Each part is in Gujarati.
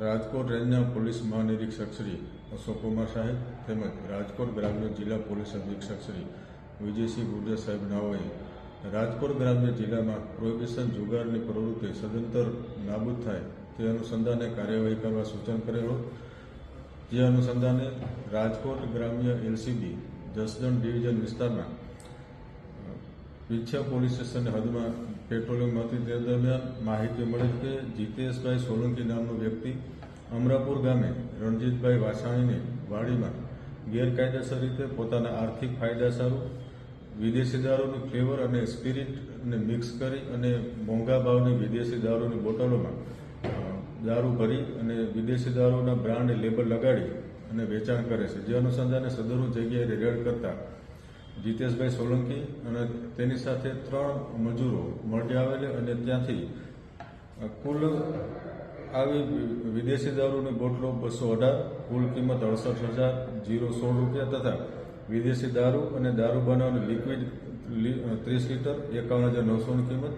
રાજકોટ રેન્જના પોલીસ મહાનિરીક્ષક શ્રી અશોક કુમાર સાહેબ તેમજ રાજકોટ ગ્રામ્ય જિલ્લા પોલીસ અધિક્ષક શ્રી વિજયસિંહ ગુર્જર સાહેબ નાઓએ રાજકોટ ગ્રામ્ય જિલ્લામાં પ્રોહિબિશન જુગારની પ્રવૃત્તિ સદંતર નાબૂદ થાય તે અનુસંધાને કાર્યવાહી કરવા સૂચન કરેલો, જે અનુસંધાને રાજકોટ ગ્રામ્ય એલસીબી જસદણ ડિવિઝન વિસ્તારના પીછા પોલીસ સ્ટેશનની હદમાં પેટ્રોલિંગ હતી. તે દરમિયાન માહિતી મળી કે જીતેશભાઈ સોલંકી નામનો વ્યક્તિ અમરાપુર ગામે રણજીતભાઈ વાસાણીની વાડીમાં ગેરકાયદેસર રીતે પોતાના આર્થિક ફાયદા સારું વિદેશી દારૂની ફ્લેવર અને સ્પિરિટને મિક્સ કરી અને મોંઘા ભાવની વિદેશી દારૂની બોટલોમાં દારૂ ભરી અને વિદેશી દારૂના બ્રાન્ડ લેબલ લગાડી અને વેચાણ કરે છે. જે અનુસંધાને સદરુ જગ્યાએ રેડ કરતા જીતેશભાઈ સોલંકી અને તેની સાથે 3 મજૂરો મળી આવેલા અને ત્યાંથી કુલ આવી વિદેશી દારૂની બોટલો 218, કુલ કિંમત 68,016 રૂપિયા તથા વિદેશી દારૂ અને દારૂ બનાવવાની લિક્વિડ 30 લીટર 51,900ની કિંમત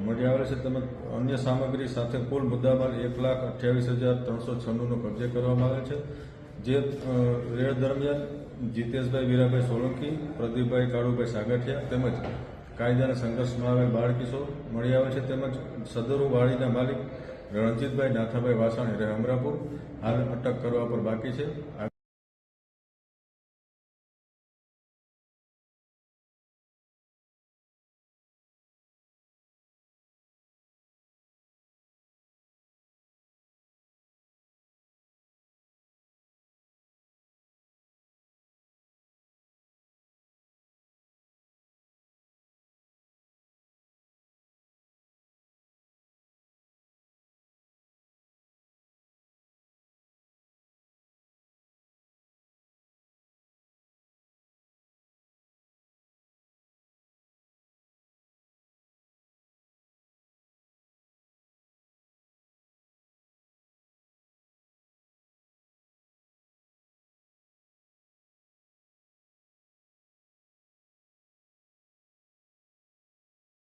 મળી આવેલ છે. તેમજ અન્ય સામગ્રી સાથે કુલ મુદ્દામાલ 1,28,396નો કબજે કરવામાં આવેલ છે. જે રેડ દરમિયાન જીતેશભાઈ વીરાભાઈ સોલંકી, પ્રદીપભાઈ કાળુભાઈ સાગઠિયા તેમજ કાયદાના સંઘર્ષમાં આવેલ બાળકિશોર મળી આવે છે. તેમજ સદરુ વાડીના માલિક રણજીતભાઈ નાથાભાઈ વાસાણી રહે અમરાપુર હાલ અટક કરવા પર બાકી છે.